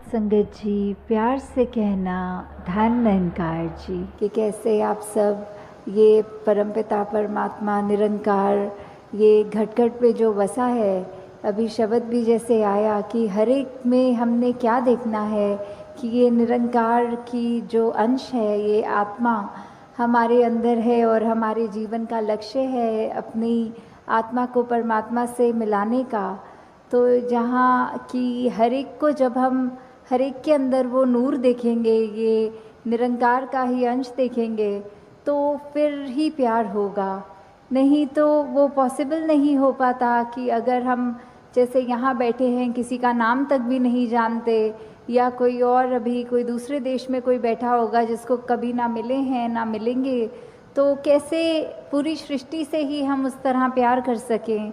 संगत जी, प्यार से कहना धन निरंकार जी कि कैसे आप सब ये परमपिता परमात्मा निरंकार ये घट घट पे जो बसा है, अभी शब्द भी जैसे आया कि हर एक में हमने क्या देखना है कि ये निरंकार की जो अंश है, ये आत्मा हमारे अंदर है और हमारे जीवन का लक्ष्य है अपनी आत्मा को परमात्मा से मिलाने का। तो जहाँ कि हर एक को जब हम हर एक के अंदर वो नूर देखेंगे, ये निरंकार का ही अंश देखेंगे, तो फिर ही प्यार होगा। नहीं तो वो पॉसिबल नहीं हो पाता कि अगर हम जैसे यहाँ बैठे हैं, किसी का नाम तक भी नहीं जानते, या कोई और अभी कोई दूसरे देश में कोई बैठा होगा जिसको कभी ना मिले हैं ना मिलेंगे, तो कैसे पूरी सृष्टि से ही हम उस तरह प्यार कर सकें।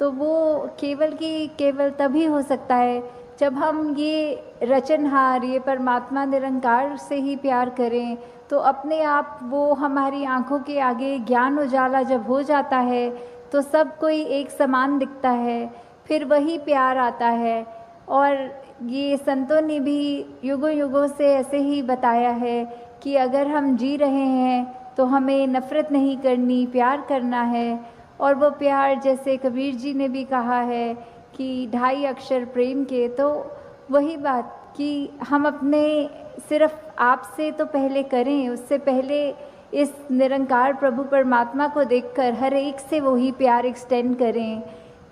तो वो केवल तभी हो सकता है जब हम ये रचनहार, ये परमात्मा निरंकार से ही प्यार करें। तो अपने आप वो हमारी आंखों के आगे ज्ञान उजाला जब हो जाता है तो सब कोई एक समान दिखता है, फिर वही प्यार आता है। और ये संतों ने भी युगों युगों से ऐसे ही बताया है कि अगर हम जी रहे हैं तो हमें नफ़रत नहीं करनी, प्यार करना है। और वो प्यार जैसे कबीर जी ने भी कहा है कि 2.5 अक्षर प्रेम के, तो वही बात कि हम अपने सिर्फ आप से तो पहले करें, उससे पहले इस निरंकार प्रभु परमात्मा को देखकर हर एक से वही प्यार एक्सटेंड करें,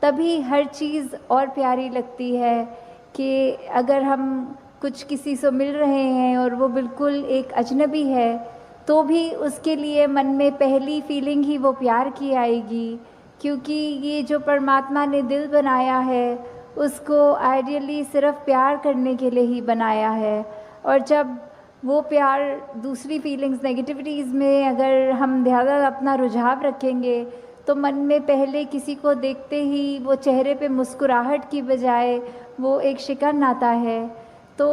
तभी हर चीज़ और प्यारी लगती है। कि अगर हम कुछ किसी से मिल रहे हैं और वो बिल्कुल एक अजनबी है, तो भी उसके लिए मन में पहली फीलिंग ही वो प्यार की आएगी, क्योंकि ये जो परमात्मा ने दिल बनाया है उसको आइडियली सिर्फ प्यार करने के लिए ही बनाया है। और जब वो प्यार दूसरी फीलिंग्स, नेगेटिविटीज़ में अगर हम ज़्यादा अपना रुझाव रखेंगे तो मन में पहले किसी को देखते ही वो चेहरे पे मुस्कुराहट की बजाय वो एक शिकन आता है। तो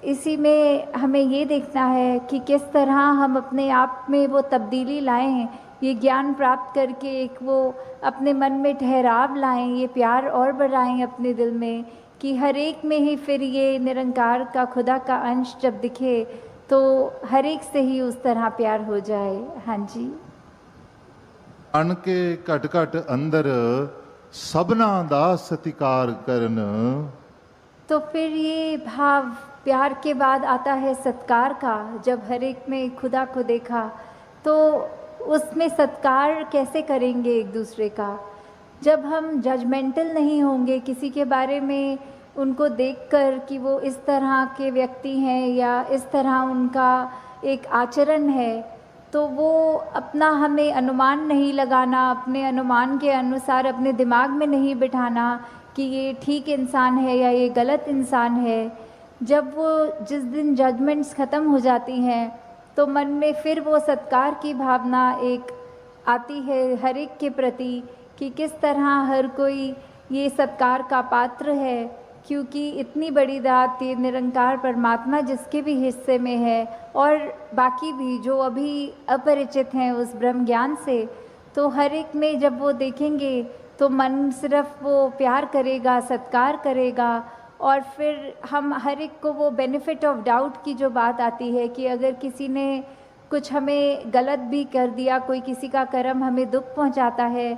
इसी में हमें ये देखना है कि किस तरह हम अपने आप में वो तब्दीली लाएं, ये ज्ञान प्राप्त करके एक वो अपने मन में ठहराव लाएं, ये प्यार और बढ़ाएं अपने दिल में, कि हर एक में ही फिर ये निरंकार का खुदा का अंश जब दिखे तो हर एक से ही उस तरह प्यार हो जाए। हाँ जी। अण के घट घट अंदर सबना दा सतिकार करन। तो फिर ये भाव प्यार के बाद आता है सत्कार का। जब हर एक में खुदा को देखा तो उसमें सत्कार कैसे करेंगे एक दूसरे का, जब हम जजमेंटल नहीं होंगे किसी के बारे में, उनको देखकर कि वो इस तरह के व्यक्ति हैं या इस तरह उनका एक आचरण है, तो वो अपना हमें अनुमान नहीं लगाना, अपने अनुमान के अनुसार अपने दिमाग में नहीं बिठाना कि ये ठीक इंसान है या ये गलत इंसान है। जब वो जिस दिन जजमेंट्स ख़त्म हो जाती हैं तो मन में फिर वो सत्कार की भावना एक आती है हर एक के प्रति, कि किस तरह हर कोई ये सत्कार का पात्र है, क्योंकि इतनी बड़ी दात ये निरंकार परमात्मा जिसके भी हिस्से में है और बाकी भी जो अभी अपरिचित हैं उस ब्रह्म ज्ञान से, तो हर एक में जब वो देखेंगे तो मन सिर्फ वो प्यार करेगा, सत्कार करेगा। और फिर हम हर एक को वो बेनिफिट ऑफ डाउट की जो बात आती है कि अगर किसी ने कुछ हमें गलत भी कर दिया, कोई किसी का कर्म हमें दुख पहुंचाता है,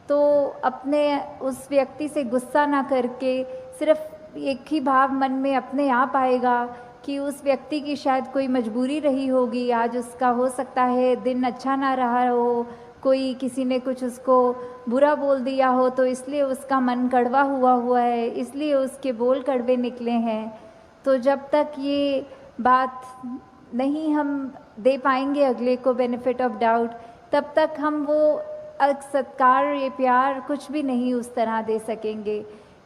तो अपने उस व्यक्ति से गुस्सा ना करके सिर्फ एक ही भाव मन में अपने आप आएगा कि उस व्यक्ति की शायद कोई मजबूरी रही होगी, आज उसका हो सकता है दिन अच्छा ना रहा हो, कोई किसी ने कुछ उसको बुरा बोल दिया हो तो इसलिए उसका मन कड़वा हुआ है, इसलिए उसके बोल कड़वे निकले हैं। तो जब तक ये बात नहीं हम दे पाएंगे अगले को बेनिफिट ऑफ डाउट, तब तक हम वो सत्कार, ये प्यार कुछ भी नहीं उस तरह दे सकेंगे,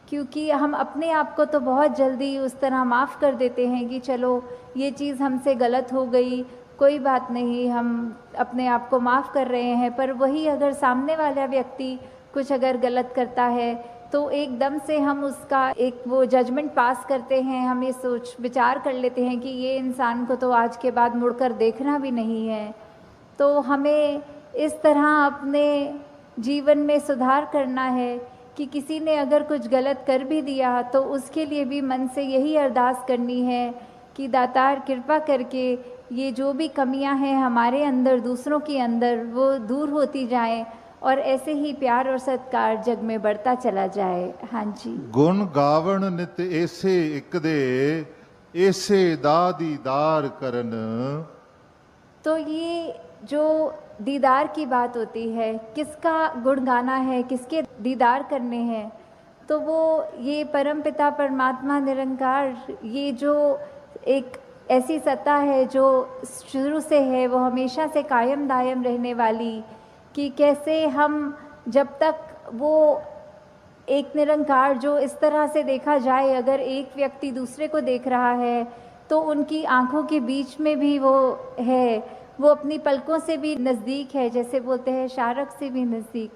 क्योंकि हम अपने आप को तो बहुत जल्दी उस तरह माफ़ कर देते हैं कि चलो ये चीज़ हमसे गलत हो गई, कोई बात नहीं, हम अपने आप को माफ़ कर रहे हैं। पर वही अगर सामने वाला व्यक्ति कुछ अगर गलत करता है तो एकदम से हम उसका एक वो जजमेंट पास करते हैं, हम ये सोच विचार कर लेते हैं कि ये इंसान को तो आज के बाद मुड़कर देखना भी नहीं है। तो हमें इस तरह अपने जीवन में सुधार करना है कि किसी ने अगर कुछ गलत कर भी दिया तो उसके लिए भी मन से यही अरदास करनी है कि दातार कृपा करके ये जो भी कमियां हैं हमारे अंदर, दूसरों के अंदर, वो दूर होती जाएं और ऐसे ही प्यार और सत्कार जग में बढ़ता चला जाए। हाँ जी। गुण गावण नित ऐसे एक दे, ऐसे दा दीदार करन। तो ये जो दीदार की बात होती है, किसका गुण गाना है, किसके दीदार करने हैं, तो वो ये परमपिता परमात्मा निरंकार, ये जो एक ऐसी सत्ता है जो शुरू से है, वो हमेशा से कायम दायम रहने वाली, कि कैसे हम जब तक वो एक निरंकार जो इस तरह से देखा जाए, अगर एक व्यक्ति दूसरे को देख रहा है तो उनकी आंखों के बीच में भी वो है, वो अपनी पलकों से भी नज़दीक है, जैसे बोलते हैं शारक से भी नज़दीक।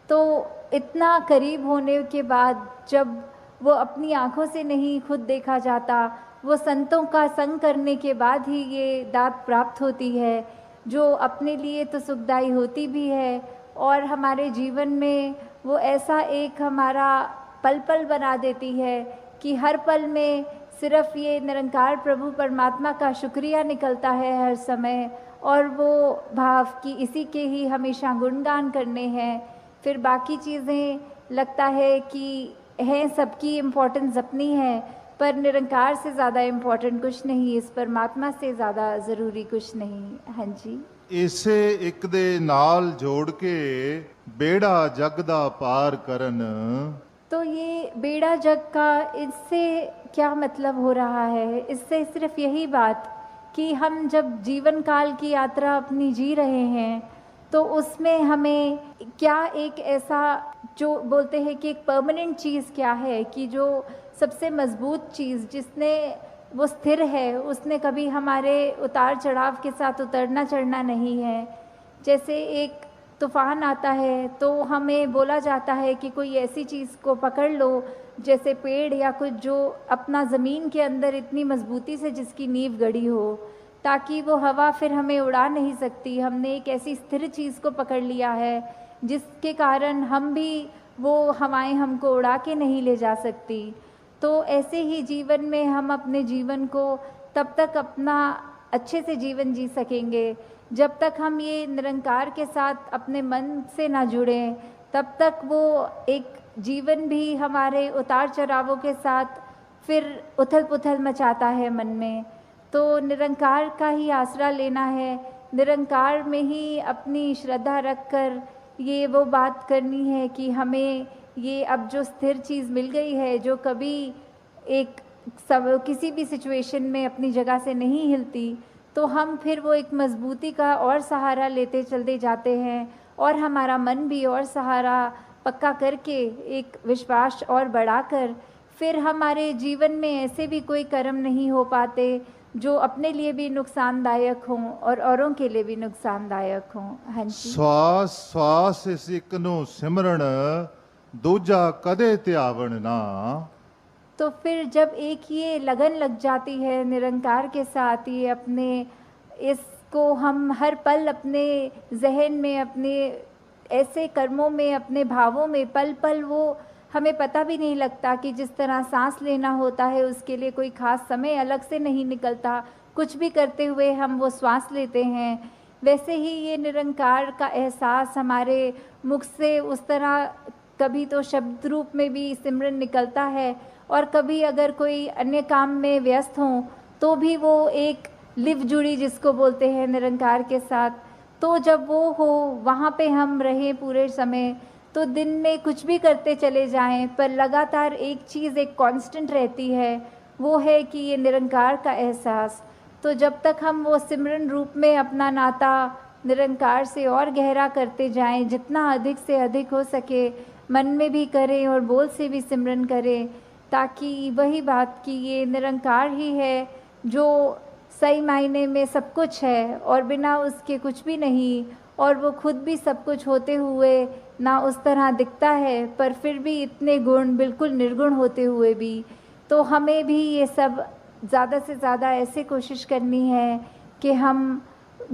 तो इतना करीब होने के बाद जब वो अपनी आंखों से नहीं खुद देखा जाता, वो संतों का संग करने के बाद ही ये दात प्राप्त होती है, जो अपने लिए तो सुखदायी होती भी है और हमारे जीवन में वो ऐसा एक हमारा पल पल बना देती है कि हर पल में सिर्फ ये निरंकार प्रभु परमात्मा का शुक्रिया निकलता है हर समय, और वो भाव कि इसी के ही हमेशा गुणगान करने हैं। फिर बाकी चीज़ें लगता है कि हैं, सबकी इम्पोर्टेंस अपनी है, पर निरंकार से ज़्यादा इम्पोर्टेंट कुछ नहीं, इस परमात्मा से ज़्यादा ज़रूरी कुछ नहीं। हाँ जी। ਇਸੇ ਇੱਕ ਦੇ ਨਾਲ ਜੋੜ ਕੇ बेड़ा जग दा पार करन। तो ये बेड़ा जग का, इससे क्या मतलब हो रहा है? इससे सिर्फ यही बात कि हम जब जीवन काल की यात्रा अपनी जी रहे हैं तो उसमें हमें क्या एक ऐसा जो बोलते हैं कि एक परमानेंट चीज़ क्या है, कि जो सबसे मजबूत चीज़ जिसने वो स्थिर है, उसने कभी हमारे उतार चढ़ाव के साथ उतरना चढ़ना नहीं है। जैसे एक तूफ़ान आता है तो हमें बोला जाता है कि कोई ऐसी चीज़ को पकड़ लो, जैसे पेड़ या कुछ जो अपना ज़मीन के अंदर इतनी मजबूती से जिसकी नींव गड़ी हो, ताकि वो हवा फिर हमें उड़ा नहीं सकती। हमने एक ऐसी स्थिर चीज़ को पकड़ लिया है जिसके कारण हम भी, वो हवाएं हमको उड़ा के नहीं ले जा सकती। तो ऐसे ही जीवन में हम अपने जीवन को तब तक अपना अच्छे से जीवन जी सकेंगे जब तक हम ये निरंकार के साथ अपने मन से ना जुड़ें, तब तक वो एक जीवन भी हमारे उतार चढ़ावों के साथ फिर उथल पुथल मचाता है मन में। तो निरंकार का ही आसरा लेना है, निरंकार में ही अपनी श्रद्धा रखकर ये वो बात करनी है कि हमें ये अब जो स्थिर चीज़ मिल गई है, जो कभी एक सब किसी भी सिचुएशन में अपनी जगह से नहीं हिलती, तो हम फिर वो एक मजबूती का और सहारा लेते चलते जाते हैं और हमारा मन भी और सहारा पक्का करके एक विश्वास और बढ़ाकर फिर हमारे जीवन में ऐसे भी कोई कर्म नहीं हो पाते जो अपने लिए भी नुकसानदायक हों और औरों के लिए भी नुकसानदायक हों। हाँ जी। श्वास श्वास इस एक नु सिमरण, दूजा कदे त्यावण ना। तो फिर जब एक ये लगन लग जाती है निरंकार के साथ, ये अपने इसको हम हर पल अपने जहन में, अपने ऐसे कर्मों में, अपने भावों में पल पल, वो हमें पता भी नहीं लगता कि जिस तरह सांस लेना होता है उसके लिए कोई ख़ास समय अलग से नहीं निकलता, कुछ भी करते हुए हम वो श्वास लेते हैं, वैसे ही ये निरंकार का एहसास हमारे मुख से उस तरह कभी तो शब्द रूप में भी सिमरन निकलता है और कभी अगर कोई अन्य काम में व्यस्त हों तो भी वो एक लिव जुड़ी जिसको बोलते हैं निरंकार के साथ। तो जब वो हो वहाँ पे हम रहें पूरे समय, तो दिन में कुछ भी करते चले जाएं पर लगातार एक चीज़ एक कांस्टेंट रहती है, वो है कि ये निरंकार का एहसास। तो जब तक हम वो सिमरन रूप में अपना नाता निरंकार से और गहरा करते जाएं, जितना अधिक से अधिक हो सके मन में भी करें और बोल से भी सिमरन करें, ताकि वही बात कि ये निरंकार ही है जो सही मायने में सब कुछ है और बिना उसके कुछ भी नहीं, और वो खुद भी सब कुछ होते हुए ना उस तरह दिखता है पर फिर भी इतने गुण बिल्कुल निर्गुण होते हुए भी। तो हमें भी ये सब ज़्यादा से ज़्यादा ऐसे कोशिश करनी है कि हम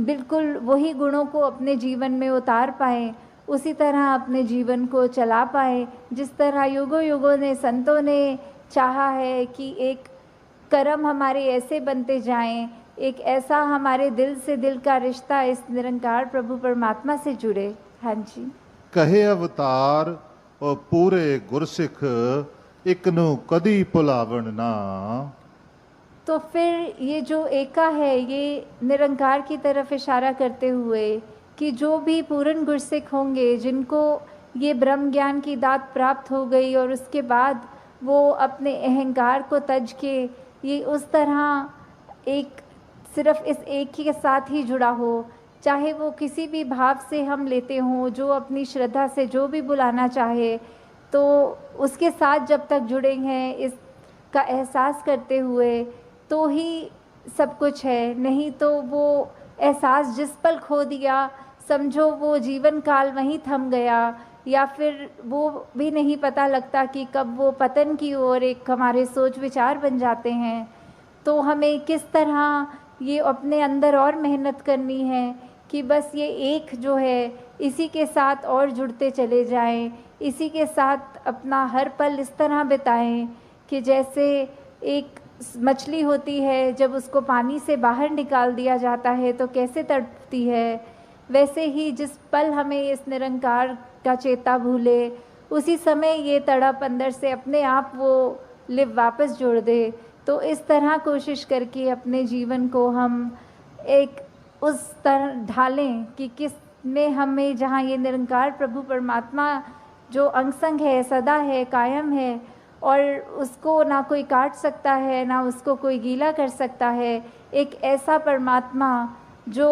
बिल्कुल वही गुणों को अपने जीवन में उतार पाएँ उसी तरह अपने जीवन को चला पाएं, जिस तरह युगों युगों ने संतों ने चाहा है कि एक कर्म हमारे ऐसे बनते जाएं, एक ऐसा हमारे दिल से दिल का रिश्ता इस निरंकार प्रभु परमात्मा से जुड़े। हाँ जी। कहे अवतार और पूरे गुरसिख एक नु कदी भुलावन ना। तो फिर ये जो एका है, ये निरंकार की तरफ इशारा करते हुए कि जो भी पूर्ण गुरसिख होंगे, जिनको ये ब्रह्म ज्ञान की दात प्राप्त हो गई और उसके बाद वो अपने अहंकार को तज के ये उस तरह एक सिर्फ इस एक के साथ ही जुड़ा हो, चाहे वो किसी भी भाव से हम लेते हों, जो अपनी श्रद्धा से जो भी बुलाना चाहे, तो उसके साथ जब तक जुड़े हैं इसका एहसास करते हुए तो ही सब कुछ है। नहीं तो वो एहसास जिस पल खो दिया, समझो वो जीवन काल वहीं थम गया, या फिर वो भी नहीं पता लगता कि कब वो पतन की ओर एक हमारे सोच विचार बन जाते हैं। तो हमें किस तरह ये अपने अंदर और मेहनत करनी है कि बस ये एक जो है इसी के साथ और जुड़ते चले जाएं, इसी के साथ अपना हर पल इस तरह बिताएं कि जैसे एक मछली होती है, जब उसको पानी से बाहर निकाल दिया जाता है तो कैसे तड़पती है, वैसे ही जिस पल हमें इस निरंकार का चेता भूले, उसी समय ये तड़प अंदर से अपने आप वो लिव वापस जोड़ दे। तो इस तरह कोशिश करके अपने जीवन को हम एक उस तरह ढालें कि किस में हमें, जहाँ ये निरंकार प्रभु परमात्मा जो अंग संग है, सदा है, कायम है, और उसको ना कोई काट सकता है, ना उसको कोई गीला कर सकता है। एक ऐसा परमात्मा जो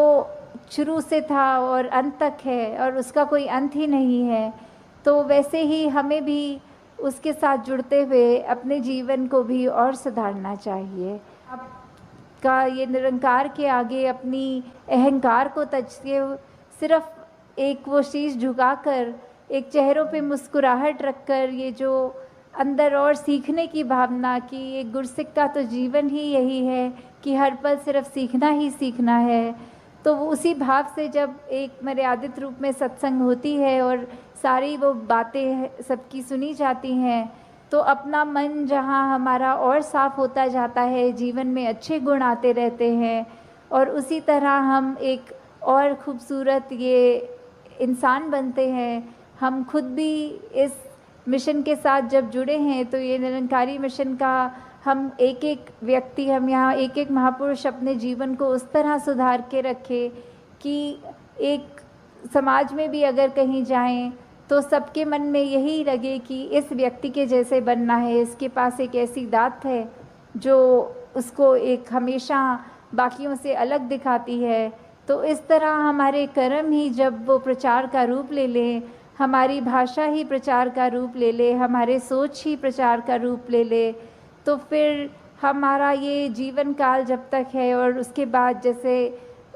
शुरू से था और अंत तक है और उसका कोई अंत ही नहीं है। तो वैसे ही हमें भी उसके साथ जुड़ते हुए अपने जीवन को भी और सुधारना चाहिए। आपका ये निरंकार के आगे अपनी अहंकार को तजते सिर्फ एक वो शीश झुकाकर, एक चेहरों पे मुस्कुराहट रखकर, ये जो अंदर और सीखने की भावना कि एक गुरसिख का तो जीवन ही यही है कि हर पल सिर्फ सीखना ही सीखना है, तो वो उसी भाव से जब एक मर्यादित रूप में सत्संग होती है और सारी वो बातें सबकी सुनी जाती हैं, तो अपना मन जहाँ हमारा और साफ होता जाता है, जीवन में अच्छे गुण आते रहते हैं, और उसी तरह हम एक और खूबसूरत ये इंसान बनते हैं। हम खुद भी इस मिशन के साथ जब जुड़े हैं, तो ये निरंकारी मिशन का हम एक एक व्यक्ति, हम यहाँ एक एक महापुरुष अपने जीवन को उस तरह सुधार के रखें कि एक समाज में भी अगर कहीं जाएं तो सबके मन में यही लगे कि इस व्यक्ति के जैसे बनना है, इसके पास एक ऐसी दात है जो उसको एक हमेशा बाकियों से अलग दिखाती है। तो इस तरह हमारे कर्म ही जब वो प्रचार का रूप ले लें, हमारी भाषा ही प्रचार का रूप ले ले, हमारे सोच ही प्रचार का रूप ले ले, तो फिर हमारा ये जीवन काल जब तक है और उसके बाद जैसे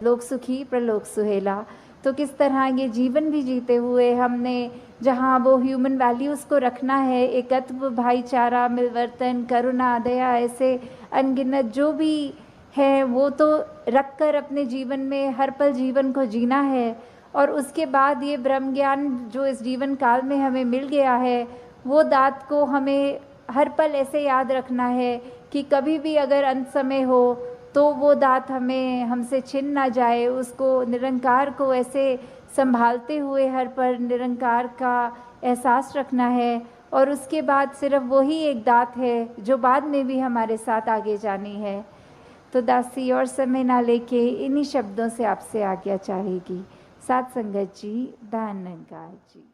लोक सुखी प्रलोक सुहेला, तो किस तरह ये जीवन भी जीते हुए हमने जहाँ वो ह्यूमन वैल्यूज़ को रखना है, एकत्व, भाईचारा, मिलवर्तन, करुणा, दया, ऐसे अनगिनत जो भी है वो तो रख कर अपने जीवन में हर पल जीवन को जीना है। और उसके बाद ये ब्रह्म ज्ञान जो इस जीवन काल में हमें मिल गया है, वो दात को हमें हर पल ऐसे याद रखना है कि कभी भी अगर अंत समय हो तो वो दात हमें हमसे छिन ना जाए। उसको, निरंकार को ऐसे संभालते हुए हर पल निरंकार का एहसास रखना है, और उसके बाद सिर्फ वही एक दात है जो बाद में भी हमारे साथ आगे जानी है। तो दासी और समय ना लेके इन्हीं शब्दों से आपसे आज्ञा चाहेगी। साथ संगत जी, धन निरंकार जी।